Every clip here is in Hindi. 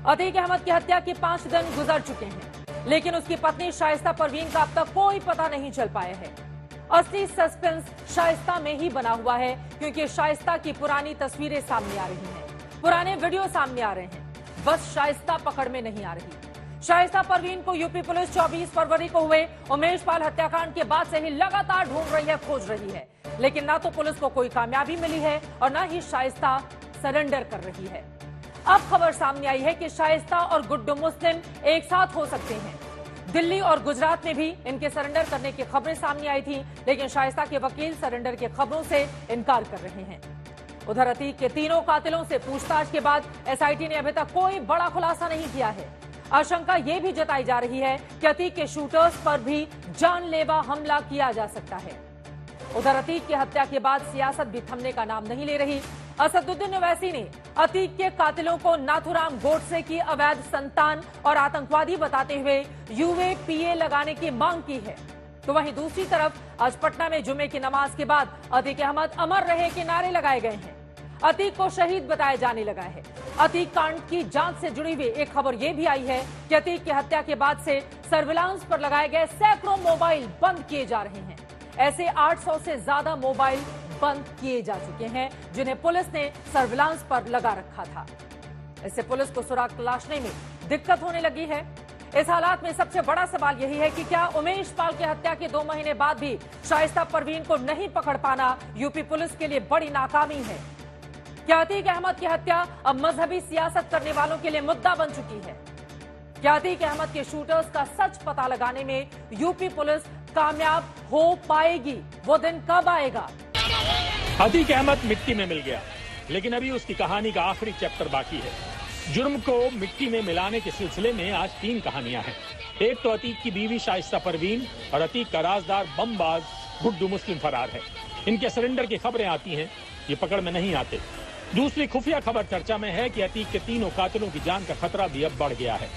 अतीक अहमद की हत्या के 5 दिन गुजर चुके हैं, लेकिन उसकी पत्नी शाइस्ता परवीन का अब तक कोई पता नहीं चल पाया है। असली सस्पेंस शाइस्ता में ही बना हुआ है, क्योंकि शाइस्ता की पुरानी तस्वीरें सामने आ रही हैं, पुराने वीडियो सामने आ रहे हैं, बस शाइस्ता पकड़ में नहीं आ रही। शाइस्ता परवीन को यूपी पुलिस 24 फरवरी को हुए उमेश पाल हत्याकांड के बाद से ही लगातार ढूंढ रही है, खोज रही है, लेकिन ना तो पुलिस को कोई कामयाबी मिली है और ना ही शाइस्ता सरेंडर कर रही है। अब खबर सामने आई है कि शाइस्ता और गुड्डू मुस्लिम एक साथ हो सकते हैं। दिल्ली और गुजरात में भी इनके सरेंडर करने की खबरें सामने आई थी, लेकिन शाइस्ता के वकील सरेंडर की खबरों से इनकार कर रहे हैं। उधर अतीक के तीनों कातिलों से पूछताछ के बाद एसआईटी ने अभी तक कोई बड़ा खुलासा नहीं किया है। आशंका यह भी जताई जा रही है कि अतीक के शूटर्स पर भी जानलेवा हमला किया जा सकता है। उधर अतीक की हत्या के बाद सियासत भी थमने का नाम नहीं ले रही। असदुद्दीन ओवैसी ने अतीक के कातिलों को नाथुराम गोडसे की अवैध संतान और आतंकवादी बताते हुए यूएपीए लगाने की मांग की है। तो वहीं दूसरी तरफ आज पटना में जुमे की नमाज के बाद अतीक अहमद अमर रहे के नारे लगाए गए हैं। अतीक को शहीद बताया जाने लगा है। अतीक कांड की जांच से जुड़ी हुई एक खबर यह भी आई है कि अतीक की हत्या के बाद से सर्विलांस पर लगाए गए सैकड़ों मोबाइल बंद किए जा रहे हैं। ऐसे 800 से ज्यादा मोबाइल बंद किए जा चुके हैं, जिन्हें पुलिस ने सर्विलांस पर लगा रखा था। इससे पुलिस को सुराग तलाशने में दिक्कत होने लगी है। इस हालात में सबसे बड़ा सवाल यही है कि क्या उमेश पाल की हत्या के 2 महीने बाद भी शाइस्ता परवीन को नहीं पकड़ पाना यूपी पुलिस के लिए बड़ी नाकामी है? क्या अतीक अहमद की हत्या अब मजहबी सियासत करने वालों के लिए मुद्दा बन चुकी है? क्या अतीक अहमद के शूटर्स का सच पता लगाने में यूपी पुलिस कामयाब हो पाएगी? वो दिन कब आएगा? अतीक अहमद मिट्टी में मिल गया, लेकिन अभी उसकी कहानी का आखिरी चैप्टर बाकी है। जुर्म को मिट्टी में मिलाने के सिलसिले में आज 3 कहानियां हैं। एक तो अतीक की बीवी शाइस्ता परवीन और अतीक का राजदार बमबाज गुड्डू मुस्लिम फरार है। इनके सरेंडर की खबरें आती हैं, ये पकड़ में नहीं आते। दूसरी खुफिया खबर चर्चा में है कि अतीक के तीनों कातिलों की जान का खतरा भी अब बढ़ गया है।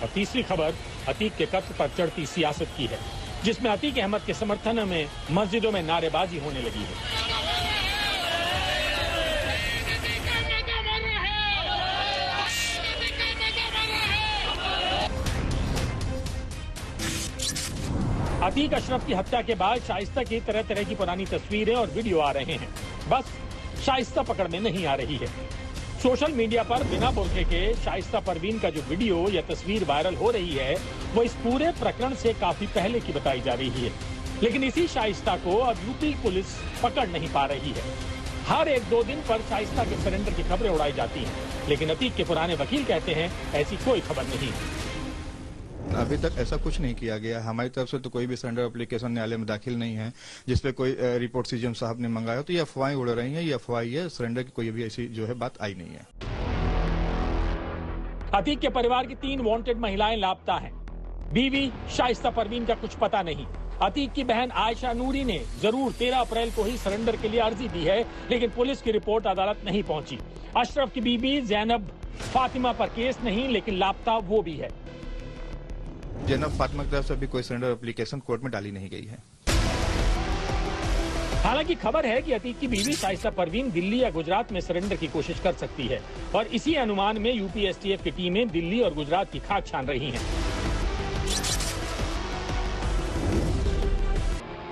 और तीसरी खबर अतीक के कत्ल पर चढ़ती सियासत की है, जिसमें अतीक अहमद के समर्थन में मस्जिदों में नारेबाजी होने लगी है। अतीक अशरफ की हत्या के बाद शाइस्ता की तरह तरह की पुरानी तस्वीरें और वीडियो आ रहे हैं, बस शाइस्ता पकड़ में नहीं आ रही है। सोशल मीडिया पर बिना बुर्के के शाइस्ता परवीन का जो वीडियो या तस्वीर वायरल हो रही है, वो इस पूरे प्रकरण से काफी पहले की बताई जा रही है। लेकिन इसी शाइस्ता को अब यूपी पुलिस पकड़ नहीं पा रही है। हर 1-2 दिन पर शाइस्ता के सरेंडर की खबरें उड़ाई जाती हैं, लेकिन अतीक के पुराने वकील कहते हैं ऐसी कोई खबर नहीं है। अभी तक ऐसा कुछ नहीं किया गया। हमारी तरफ से तो कोई भी सरेंडर एप्लीकेशन न्यायालय में दाखिल नहीं है जिसपे कोई रिपोर्ट सीजीएम साहब ने मंगाया हो। तो ये अफवाहें उड़ रही हैं, ये अफवाह है, सरेंडर की कोई भी ऐसी जो है बात आई नहीं है। अतीक के परिवार की 3 वांटेड महिलाएं लापता हैं। बीवी शाइस्ता परवीन का कुछ पता नहीं। अतीक की बहन आयशा नूरी ने जरूर 13 अप्रैल को ही सरेंडर के लिए अर्जी दी है, लेकिन पुलिस की रिपोर्ट अदालत नहीं पहुंची। अशरफ की बीबी जैनब फातिमा पर केस नहीं, लेकिन लापता वो भी है। जैनब फातिमा की तरफ से अभी कोई सरेंडर एप्लीकेशन कोर्ट में डाली नहीं गई है। हालांकि खबर है कि अतीक की बीवी शाइस्ता परवीन दिल्ली या गुजरात में सरेंडर की कोशिश कर सकती है, और इसी अनुमान में यूपी एसटीएफ की टीमें दिल्ली और गुजरात की खाक छान रही हैं।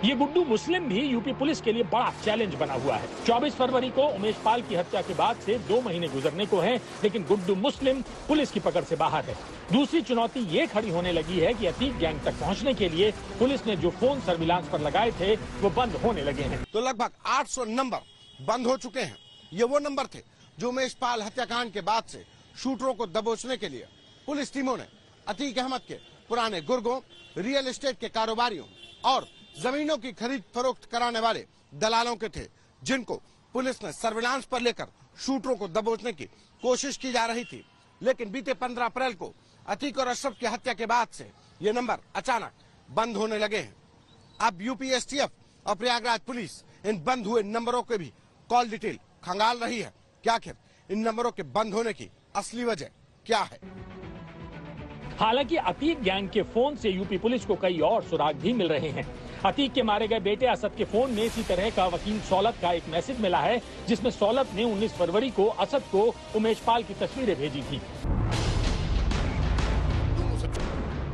ये गुड्डू मुस्लिम भी यूपी पुलिस के लिए बड़ा चैलेंज बना हुआ है। 24 फरवरी को उमेश पाल की हत्या के बाद से 2 महीने गुजरने को हैं, लेकिन गुड्डू मुस्लिम पुलिस की पकड़ से बाहर है। दूसरी चुनौती ये खड़ी होने लगी है कि अतीक गैंग तक पहुंचने के लिए पुलिस ने जो फोन सर्विलांस पर लगाए थे वो बंद होने लगे हैं। तो लगभग 800 नंबर बंद हो चुके हैं। ये वो नंबर थे जो उमेश पाल हत्याकांड के बाद से शूटरों को दबोचने के लिए पुलिस टीमों ने अतीक अहमद के पुराने गुर्गों, रियल एस्टेट के कारोबारियों और जमीनों की खरीद फरोख्त कराने वाले दलालों के थे, जिनको पुलिस ने सर्विलांस पर लेकर शूटरों को दबोचने की कोशिश की जा रही थी। लेकिन बीते 15 अप्रैल को अतीक और अशरफ की हत्या के बाद से ये नंबर अचानक बंद होने लगे हैं। अब यूपी एसटीएफ और प्रयागराज पुलिस इन बंद हुए नंबरों के भी कॉल डिटेल खंगाल रही है कि आखिर इन नंबरों के बंद होने की असली वजह क्या है। हालांकि अतीक गैंग के फोन से यूपी पुलिस को कई और सुराग भी मिल रहे हैं। अतीक के मारे गए बेटे असद के फोन में इसी तरह का वकील सौलत का एक मैसेज मिला है, जिसमें सौलत ने 19 फरवरी को असद को उमेश पाल की तस्वीरें भेजी थी।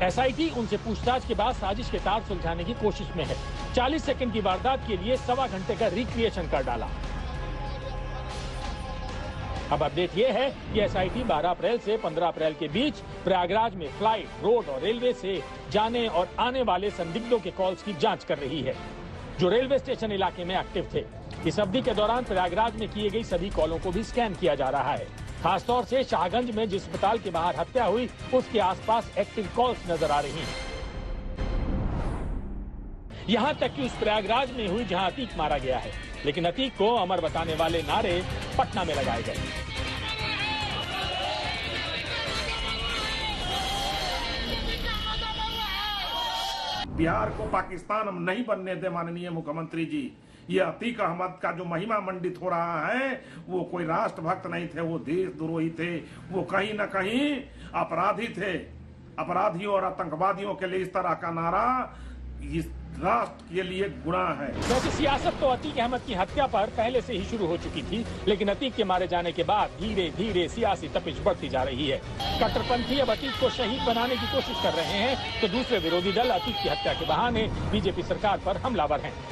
एसआईटी उनसे पूछताछ के बाद साजिश के तार सुलझाने की कोशिश में है। 40 सेकंड की वारदात के लिए 1.25 घंटे का रिक्रिएशन कर डाला। अब अपडेट ये है कि एसआईटी 12 अप्रैल से 15 अप्रैल के बीच प्रयागराज में फ्लाइट, रोड और रेलवे से जाने और आने वाले संदिग्धों के कॉल्स की जांच कर रही है, जो रेलवे स्टेशन इलाके में एक्टिव थे। इस अवधि के दौरान प्रयागराज में किए गई सभी कॉलों को भी स्कैन किया जा रहा है। खासतौर से शाहगंज में जिस अस्पताल के बाहर हत्या हुई, उसके आसपास एक्टिव कॉल्स नजर आ रही हैं। यहां तक कि उस प्रयागराज में हुई जहां अतीक मारा गया है, लेकिन अतीक को अमर बताने वाले नारे पटना में लगाए गए। बिहार को पाकिस्तान हम नहीं बनने दे माननीय मुख्यमंत्री जी। ये अतीक अहमद का जो महिमा मंडित हो रहा है, वो कोई राष्ट्रभक्त नहीं थे, वो देशद्रोही थे, वो कहीं न कहीं अपराधी थे। अपराधियों और आतंकवादियों के लिए इस तरह का नारा इस राष्ट्र के लिए गुनाह है। वैसे सियासत तो अतीक अहमद की हत्या पर पहले से ही शुरू हो चुकी थी, लेकिन अतीक के मारे जाने के बाद धीरे धीरे सियासी तपिश बढ़ती जा रही है। कट्टरपंथी अब अतीक को शहीद बनाने की कोशिश कर रहे हैं, तो दूसरे विरोधी दल अतीक की हत्या के बहाने बीजेपी सरकार पर हमलावर हैं।